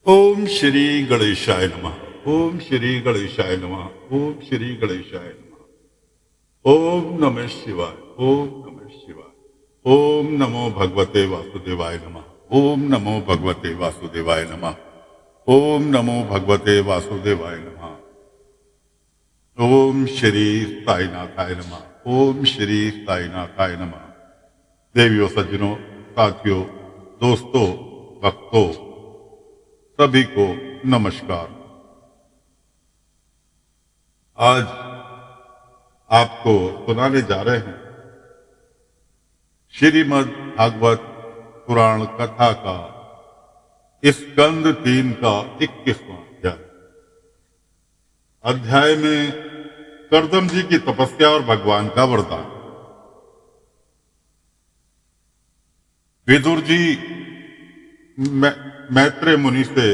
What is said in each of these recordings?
ओम श्री गणेशाय नमः। ओम श्री गणेशाय नमः। ओम श्री गणेशाय नमः। ओम नमः शिवाय। ओम नमः शिवाय। ओम नमो भगवते वासुदेवाय नमः। ओम नमो भगवते वासुदेवाय नमः। ओम नमो भगवते वासुदेवाय नमः। ओम श्री साईनाथाय नमः। ओम श्री साईनाथाय नमः। देवियों, सज्जनों, साथियों, दोस्तों, भक्तों, सभी को नमस्कार। आज आपको सुनाने जा रहे हैं श्रीमद् भागवत पुराण कथा का स्कंद 3 का 21वां अध्याय। अध्याय में कर्दम जी की तपस्या और भगवान का वरदान। विदुर जी मैत्रेय मुनि से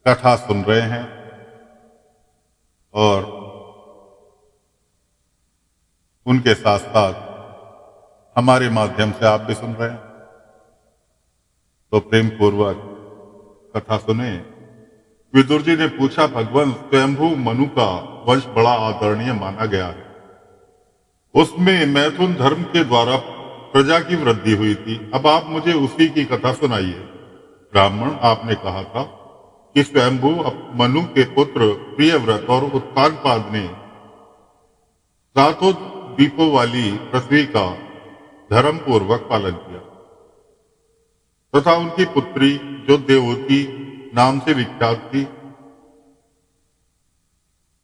कथा सुन रहे हैं और उनके साथ साथ हमारे माध्यम से आप भी सुन रहे हैं, तो प्रेम पूर्वक कथा सुने। विदुर जी ने पूछा, भगवान, स्वयंभू मनु का वंश बड़ा आदरणीय माना गया है। उसमें मैथुन धर्म के द्वारा प्रजा की वृद्धि हुई थी। अब आप मुझे उसी की कथा सुनाइए। ब्राह्मण, आपने कहा था कि स्वयंभू मनु के पुत्र प्रियव्रत और उत्तानपाद ने सातों द्वीपों वाली पृथ्वी का धर्म पूर्वक पालन किया तथा उनकी पुत्री, जो देवती नाम से विख्यात थी,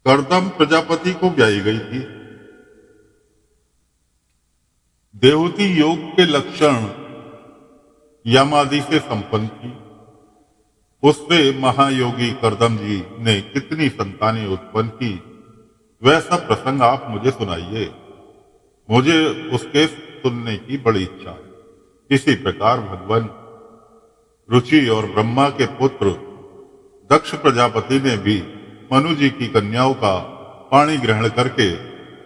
कर्दम प्रजापति को ब्याही गई थी। देवती योग के लक्षण यम आदि से संपन्न थी। उससे महायोगी कर्दम जी ने कितनी संतानें उत्पन्न की, वह सब प्रसंग आप मुझे सुनाइए। मुझे उसके सुनने की बड़ी इच्छा है। इसी प्रकार भगवान रुचि और ब्रह्मा के पुत्र दक्ष प्रजापति ने भी मनु जी की कन्याओं का पाणी ग्रहण करके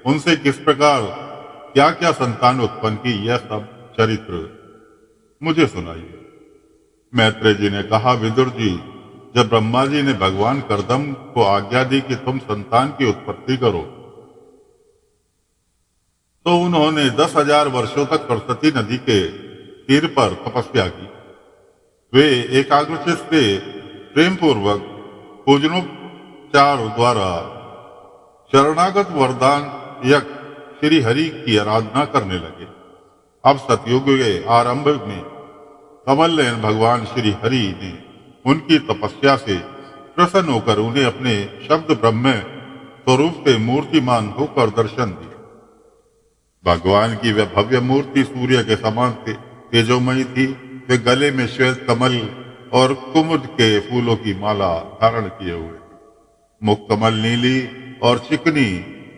उनसे किस प्रकार क्या क्या संतान उत्पन्न की, यह सब चरित्र मुझे सुनाइए। मैत्रेय जी ने कहा, विदुर जी, जब ब्रह्मा जी ने भगवान कर्दम को आज्ञा दी कि तुम संतान की उत्पत्ति करो, तो उन्होंने 10,000 वर्षों तक सरस्वती नदी के तीर पर तपस्या की। वे एकाग्रचित से प्रेम पूर्वक पूजनोपचार द्वारा शरणागत वरदान यज्ञ श्री हरि की आराधना करने लगे। अब सतयुग के आरंभ में कमल नयन भगवान श्री हरि ने उनकी तपस्या से प्रसन्न होकर उन्हें अपने शब्द ब्रह्म स्वरूप से मूर्तिमान होकर दर्शन दिए। भगवान की वह भव्य मूर्ति सूर्य के समान तेजोमयी थी। वे गले में श्वेत कमल और कुमुद के फूलों की माला धारण किए हुए थे। मुख कमल नीली और चिकनी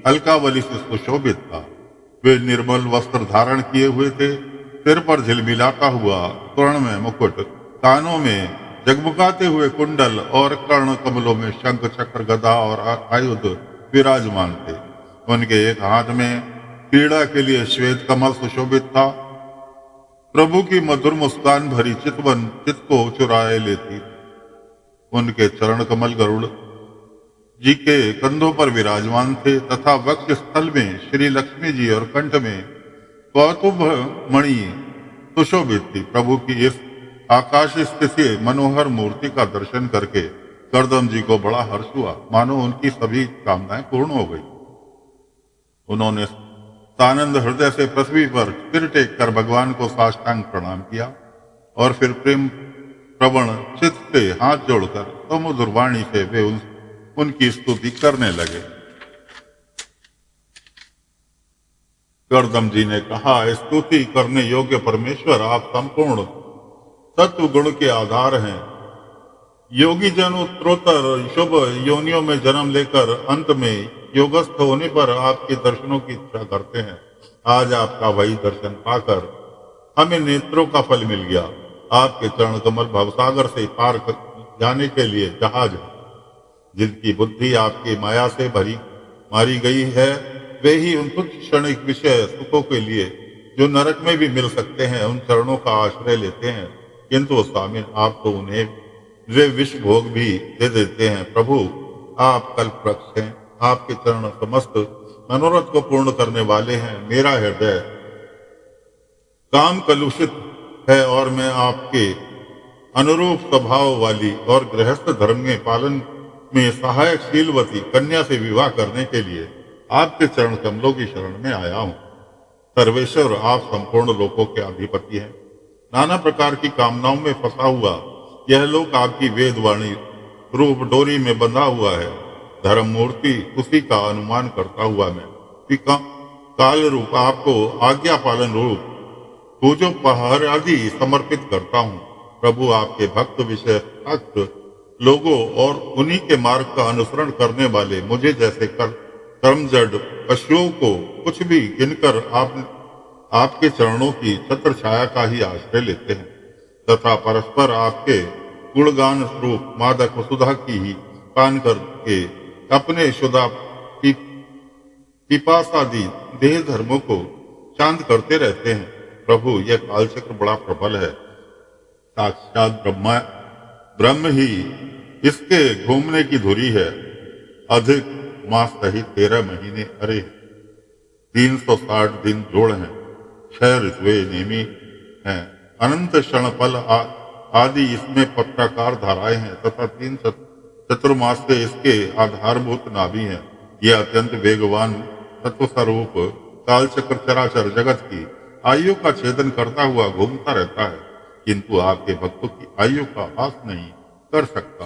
अलकावली से सुशोभित था। वे निर्मल वस्त्र धारण किए हुए थे। सिर पर झिलमिलाता हुआ स्वर्ण में मुकुट, कानों में जगमगाते हुए कुंडल और कर्ण कमलों में शंख, चक्र, गदा और आयुध विराजमान थे। उनके एक हाथ में क्रीड़ा के लिए श्वेत कमल सुशोभित था। प्रभु की मधुर मुस्कान भरी चितवन चित्त को चुराए लेती। उनके चरण कमल गरुड़ जी के कंधों पर विराजमान थे तथा वक्ष स्थल में श्री लक्ष्मी जी और कंठ में कौतुभ मणि सुशोभित थी। प्रभु की इस आकाश स्थित मनोहर मूर्ति का दर्शन करके कर्दम जी को बड़ा हर्ष हुआ, मानो उनकी सभी कामनाएं पूर्ण हो गई। उन्होंने सानंद हृदय से पृथ्वी पर सिर टेक कर भगवान को साष्टांग प्रणाम किया और फिर प्रेम प्रवण चित्त से हाथ जोड़कर समुद्र वाणी से वे उनकी स्तुति करने लगे। कर्दम जी ने कहा, स्तुति करने योग्य परमेश्वर, आप संपूर्ण सत्व गुण के आधार हैं। योगी जन उत्तरोत्तर शुभ योनियों में जन्म लेकर अंत में योगस्थ होने पर आपके दर्शनों की इच्छा करते हैं। आज आपका वही दर्शन पाकर हमें नेत्रों का फल मिल गया। आपके चरण कमल भवसागर से पार जाने के लिए जहाज है। जिनकी बुद्धि आपकी माया से मारी गई है, वे ही उन तुच्छ क्षणिक विषय सुखों के लिए जो नरक में भी मिल सकते हैं, उन चरणों का आश्रय लेते हैं। किंतु स्वामी, आप तो उन्हें वे विष भोग भी दे देते हैं। प्रभु आप कल्पवृक्ष हैं, आपके चरण समस्त मनोरथ को पूर्ण करने वाले हैं। मेरा हृदय काम कलुषित है और मैं आपके अनुरूप स्वभाव वाली और गृहस्थ धर्म के पालन में सहायक शीलवती कन्या से विवाह करने के लिए आपके चरण कमलों की शरण में आया हूँ। सर्वेश्वर आप संपूर्ण लोकों के अधिपति हैं। नाना प्रकार की कामनाओं में फंसा हुआ यह लोक आपकी वेदवाणी रूप डोरी में बंधा हुआ है। धर्म मूर्ति उसी का अनुमान करता हुआ मैं काल रूप आपको आज्ञा पालन रूप पूजो पहाड़ आदि समर्पित करता हूँ। प्रभु आपके भक्त विषय भक्त लोगों और उन्हीं के मार्ग का अनुसरण करने वाले मुझे जैसे कर्मजड पशुओं को कुछ भी गिनकर आपके चरणों की छत्र छाया का ही आश्रय लेते हैं तथा परस्पर आपके गुणगान रूप मादक वसुधा की ही पान करके अपने शुदा पिपासादि देह धर्मों को शांत करते रहते हैं। प्रभु यह कालचक्र बड़ा प्रबल है। साक्षात ब्रह्म ही इसके घूमने की धुरी है। अधिक मास सहित 13 महीने अरे 360 दिन जोड़ हैं। 6 ऋतुएं नेमी हैं। अनंत क्षणफल आदि इसमें पत्राकार धाराएं हैं तथा 3 चतुर्मास से इसके आधारभूत नाभि हैं। यह अत्यंत वेगवान तत्व स्वरूप कालचक्र चराचर जगत की आयु का छेदन करता हुआ घूमता रहता है, किंतु आपके भक्तों की आयु का हास नहीं कर सकता।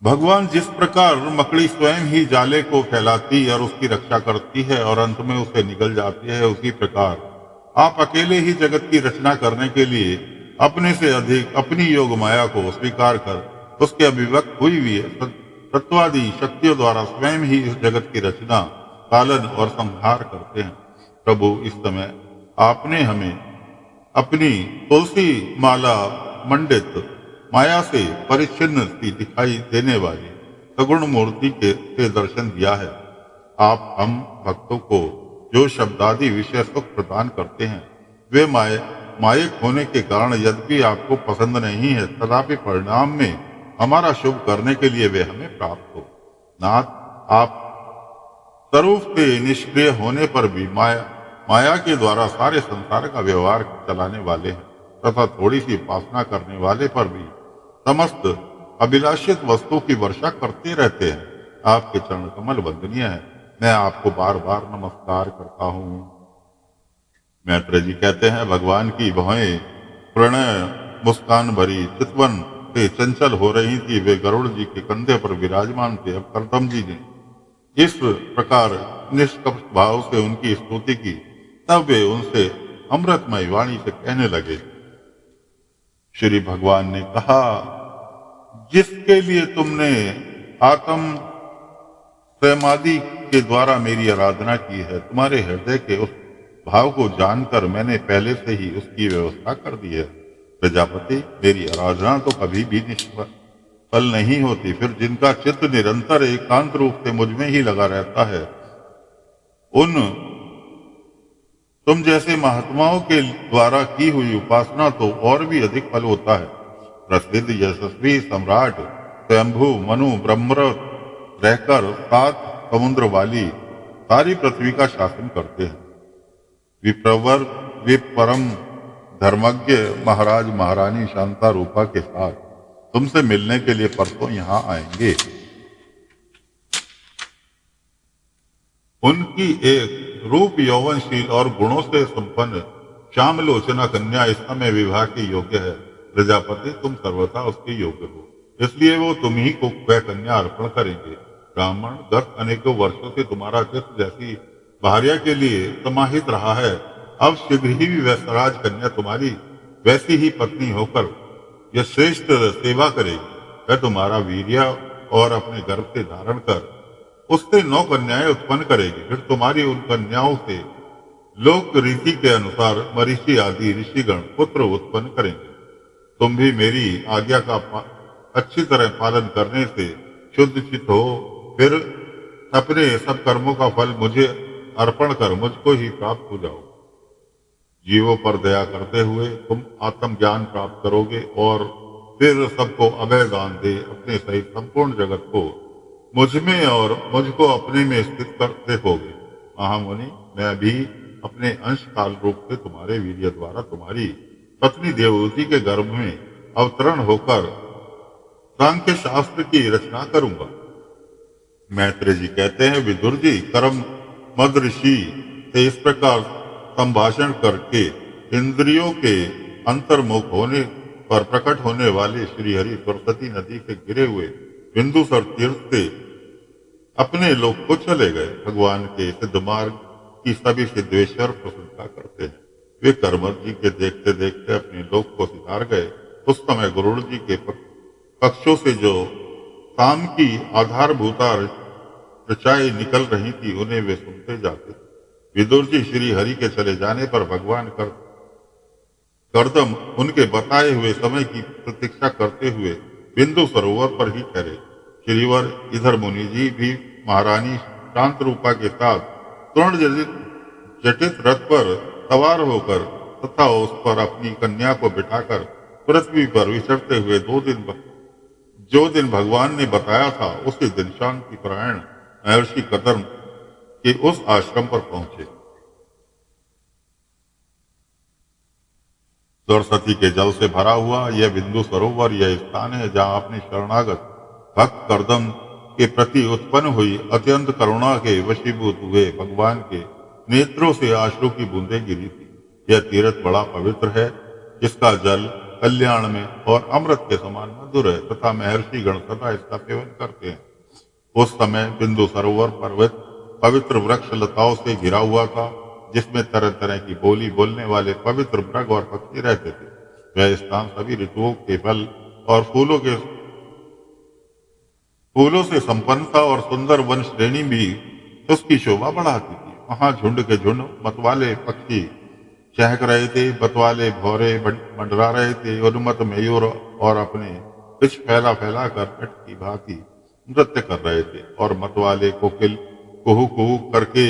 भगवान जिस प्रकार मकड़ी स्वयं ही जाले को फैलाती और उसकी रक्षा करती है और अंत में उसे निगल जाती है, उसी प्रकार आप अकेले ही जगत की रचना करने के लिए अपने से अधिक अपनी योग माया को स्वीकार कर उसके अभिव्यक्त हुई हुई तत्वादि शक्तियों द्वारा स्वयं ही इस जगत की रचना पालन और संहार करते हैं। प्रभु इस समय आपने हमें अपनी तुलसी माला मंडित माया से परिच्छिन्न सी दिखाई देने वाली सगुण मूर्ति से दर्शन दिया है। आप हम भक्तों को जो शब्दादि विषय सुख प्रदान करते हैं वे मायक होने के कारण यद्यपि आपको पसंद नहीं है तथापि परिणाम में हमारा शुभ करने के लिए वे हमें प्राप्त हो। नाथ आप स्वरूप से निष्क्रिय होने पर भी माया के द्वारा सारे संसार का व्यवहार चलाने वाले हैं तथा थोड़ी सी उपासना करने वाले पर भी समस्त अभिलाषित वस्तुओं की वर्षा करते रहते हैं। आपके चरण कमल वंदनीय है। मैं आपको बार बार नमस्कार करता हूँ। मैत्रेय जी कहते हैं भगवान की भवें प्रणय मुस्कान भरी चितवन से चंचल हो रही थी। वे गरुड़ जी के कंधे पर विराजमान थे। अब करदम जी ने इस प्रकार निष्कपट भाव से उनकी स्तुति की, तब वे उनसे अमृतमय वाणी से कहने लगे। श्री भगवान ने कहा, जिसके लिए तुमने आत्म समाधि के द्वारा मेरी आराधना की है, तुम्हारे हृदय के उस भाव को जानकर मैंने पहले से ही उसकी व्यवस्था कर दी है। प्रजापति, मेरी आराधना तो कभी भी निष्फल नहीं होती। फिर जिनका चित्त निरंतर एकांत रूप से मुझ में ही लगा रहता है, उन तुम जैसे महात्माओं के द्वारा की हुई उपासना तो और भी अधिक फल होता है। प्रसिद्ध यशस्वी सम्राट स्वयंभू मनु ब्रह्मरथ रहकर 7 समुद्र वाली सारी पृथ्वी का शासन करते हैं। विप्रवर विपरम धर्मज्ञ महाराज महारानी शांता रूपा के साथ तुमसे मिलने के लिए परसों यहाँ आएंगे। उनकी एक रूप यौवनशील और गुणों से संपन्न श्यामलोचना कन्या इस समय विवाह के योग्य है। प्रजापति, तुम सर्वथा उसके योग्य हो, इसलिए वो तुम ही को वह कन्या अर्पण करेंगे। ब्राह्मण, गत अनेकों वर्षों से तुम्हारा चित्त जैसी भार्या के लिए समाहित रहा है, अब शीघ्र ही वह स्वराज कन्या तुम्हारी वैसी ही पत्नी होकर यह श्रेष्ठ सेवा करेगी। वह तुम्हारा वीर्य और अपने गर्भ से धारण कर उससे 9 कन्याएं उत्पन्न करेगी। फिर तुम्हारी उन कन्याओं से लोक रीति के अनुसार मरीचि आदि ऋषिगण पुत्र उत्पन्न करेंगे। तुम भी मेरी आज्ञा का अच्छी तरह पालन करने से शुद्ध चित्त हो, फिर अपने सब कर्मों का फल मुझे अर्पण कर मुझको ही प्राप्त हो जाओ। जीवों पर दया करते हुए तुम आत्मज्ञान प्राप्त करोगे और फिर सबको अभय दान दे, अपने सहित संपूर्ण जगत को मुझ में और मुझको अपने में स्थित कर देखोगे। महामुनि, मैं भी अपने अंश काल रूप से तुम्हारे वीर्य द्वारा तुम्हारी पत्नी देवहूति के गर्भ में अवतरण होकर सांख्य शास्त्र की रचना करूंगा। मैत्रेय जी कहते हैं, विदुर जी कर्म मद ऋषि से इस प्रकार संभाषण करके इंद्रियों के अंतर्मुख होने पर प्रकट होने वाले श्री हरि सरस्वती नदी से घिरे हुए बिंदुसर तीर्थ से अपने लोक को चले गए। भगवान के सिद्ध मार्ग की सभी सिद्धेश्वर प्रशंसा करते हैं। वे कर्मठ जी के देखते देखते अपने लोक को सिधार गए। उस समय गरुड़ जी के पक्षों से जो काम की आधारभूता ऋचाएं निकल रही थी, उन्हें वे सुनते जाते थे। विदुर जी श्री हरि के चले जाने पर भगवान करदम उनके बताए हुए समय की प्रतीक्षा करते हुए बिंदु सरोवर पर ही ठहरे। श्रीवर इधर मुनि जी भी महारानी शांत रूपा के साथ स्वर्ण जटित रथ पर सवार होकर तथा उस पर अपनी कन्या को बिठाकर पृथ्वी पर विचरते हुए जो दिन भगवान ने बताया था, उसी दिन शांति परायण महर्षि कदम के उस आश्रम पर पहुंचे। सरस्वती के जल से भरा हुआ यह बिंदु सरोवर यह स्थान है जहां अपने शरणागत भक्त कर्दम के प्रति उत्पन्न हुई अत्यंत करुणा के वशीभूत हुए भगवान के नेत्रों से आश्रु की बूंदें गिरी थी। यह तीर्थ बड़ा पवित्र है, जिसका जल कल्याण में और अमृत के समान मधुर है तथा महर्षि गण सदा इसका सेवन करते हैं। उस समय बिंदु सरोवर पर्वत पवित्र वृक्ष लताओं से घिरा हुआ था, जिसमें तरह तरह की बोली बोलने वाले पवित्र मृग और पक्षी रहते थे। वह स्थान सभी ऋतुओं के फल और फूलों से संपन्न था और सुंदर वन श्रेणी भी उसकी शोभा बढ़ाती थी। वहां झुंड के झुंड मतवाले पक्षी चहक रहे थे, मतवाले भौरे मंडरा रहे थे, उन्मत्त मयूर और अपने पिछ फैला फैला कर नट की भांति नृत्य कर रहे थे, और मतवाले कोकिल कुहू कुहू करके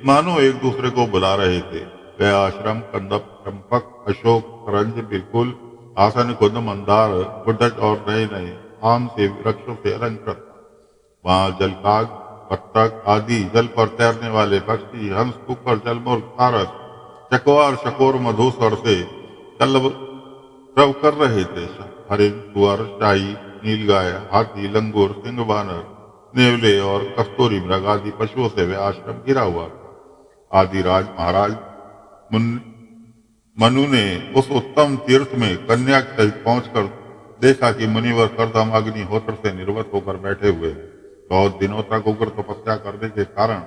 मानो एक दूसरे को बुला रहे थे। वह आश्रम कंदप, चंपक, अशोक, करंज, बिल्कुल, आसन, कुंद, मंदार, गुड्डज और नए नए आम से वृक्षों से अलंकृत था। वहां जलकाग, बत्तख आदि जल पर तैरने वाले पक्षी, हंस, कुकर, जलमुर्ग, सारस, चकवार, शकोर, मधुसर से कलरव कर रहे थे। हरिण, सुअर, शाही, नीलगाय, हाथी, लंगूर, सिंह, बानर, नेवले और कस्तूरी मृग आदि पशुओं से वह आश्रम घिरा हुआ था। आदिराज महाराज मनु ने उस उत्तम तीर्थ में कन्या सहित पहुंचकर देखा कि मुनिवर कर्दम अग्निहोत्र से निर्वत होकर बैठे हुए हैं। बहुत दिनों तक उग्र तपस्या करने के कारण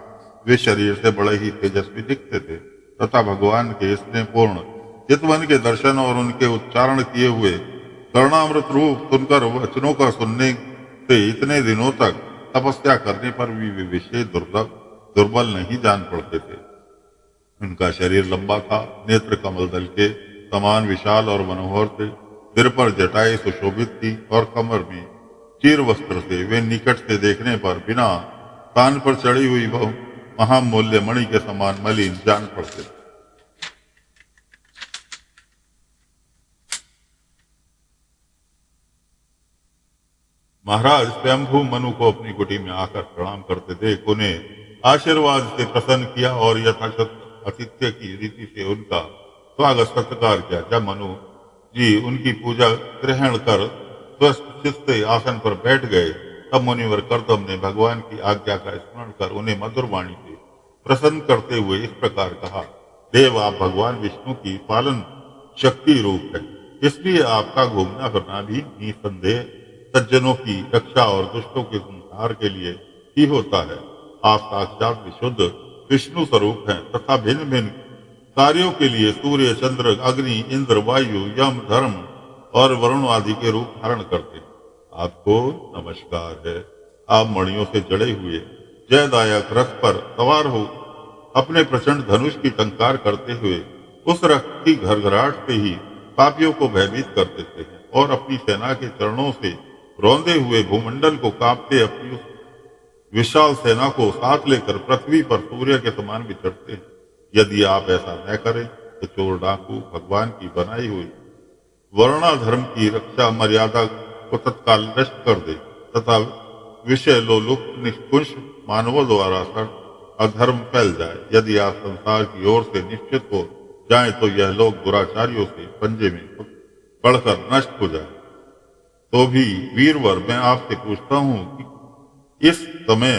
वे शरीर से बड़े ही तेजस्वी दिखते थे तथा भगवान के स्नेहपूर्ण चितवन के दर्शन और उनके उच्चारण किए हुए करुणामृत रूप सुनकर वचनों का सुनने से इतने दिनों तक तपस्या करने पर भी वे विशेष दुर्बल नहीं जान पड़ते थे। उनका शरीर लंबा था, नेत्र कमल दल के समान विशाल और मनोहर थे, सिर पर जटाएं सुशोभित थी और कमर में चीर वस्त्र से वे निकट से देखने पर बिना कान पर चढ़ी हुई महामूल्य मणि के समान मलिन जान पड़ते थे। महाराज स्वयंभू मनु को अपनी कुटी में आकर प्रणाम करते देख उन्हें आशीर्वाद से प्रसन्न किया और यथाशत आतिथ्य की रीति से उनका स्वागत सत्कार किया। जब मनु जी उनकी पूजा ग्रहण कर स्वस्थ चित्त से आसन पर बैठ गए, तब मुनिवर कर्दम ने भगवान की आज्ञा का स्मरण कर उन्हें मधुर वाणी से प्रसन्न करते हुए इस प्रकार कहा, देव, आप भगवान विष्णु की पालन शक्ति रूप है, इसलिए आपका घूमना फिरना भी निसंदेह सज्जनों की रक्षा और दुष्टों के संहार के लिए ही होता है। आप साक्षात विशुद्ध विष्णु स्वरूप हैं तथा भिन्न भिन्न कार्यों के लिए सूर्य, चंद्र, अग्नि, इंद्र, वायु, यम, धर्म और वरुण आदि के रूप धारण करते हैं। आपको नमस्कार है। आप मणियों से जड़े हुए जयदायक रथ पर सवार हो अपने प्रचंड धनुष की टंकार करते हुए उस रथ की घरघराहट से ही पापियों को भयभीत कर देते हैं और अपनी सेना के चरणों से रौंदे हुए भूमंडल को कांपते अपनी उस विशाल सेना को साथ लेकर पृथ्वी पर सूर्य के समान विचरते हैं। यदि आप ऐसा न करें तो चोर, डाकू, भगवान की बनाई हुई वर्णाधर्म की रक्षा मर्यादा को तत्काल नष्ट कर दे तथा विषय लोलुप निष्कुंश मानवों द्वारा अधर्म फैल जाए। यदि आप संसार की ओर से निश्चित हो जाए तो यह लोग दुराचारियों से पंजे में पड़कर नष्ट हो जाए। तो भी वीरवर मैं आपसे पूछता हूँ कि इस समय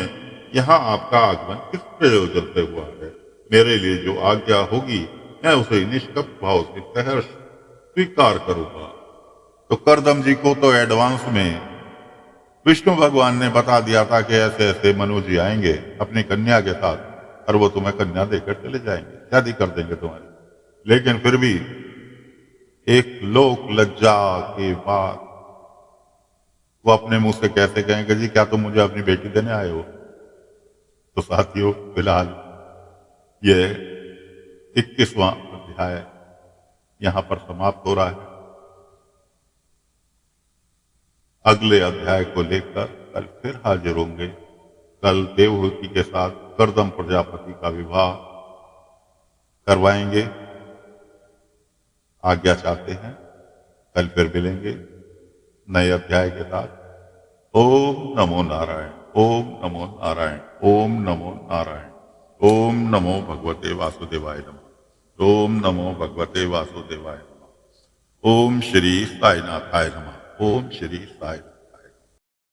यहाँ आपका आगमन किस प्रयोजन से हुआ है? मेरे लिए जो आज्ञा होगी मैं उसे निष्कपट भाव से सहर्ष स्वीकार करूंगा। तो करदम जी को तो एडवांस में विष्णु भगवान ने बता दिया था कि ऐसे ऐसे मनु जी आएंगे अपनी कन्या के साथ और वो तुम्हें कन्या देकर चले जाएंगे, शादी कर देंगे तुम्हारी। लेकिन फिर भी एक लोक लज्जा के बाद वो अपने मुंह से कैसे कहेंगे जी क्या तुम मुझे अपनी बेटी देने आए हो? तो साथियों फिलहाल ये 21वां अध्याय यहां पर समाप्त हो रहा है। अगले अध्याय को लेकर कल फिर हाजिर होंगे। कल देवहूति के साथ करदम प्रजापति का विवाह करवाएंगे। आज्ञा चाहते हैं कल फिर मिलेंगे नए अध्याय के साथ। ओम नमो नारायण, ओम नमो नारायण, ओम नमो नारायण, ओम नमो भगवते वासुदेवाय नमः, ओम नमो भगवते वासुदेवाय नमः, ओम श्री साईनाथाय नमः, ओम श्री साई।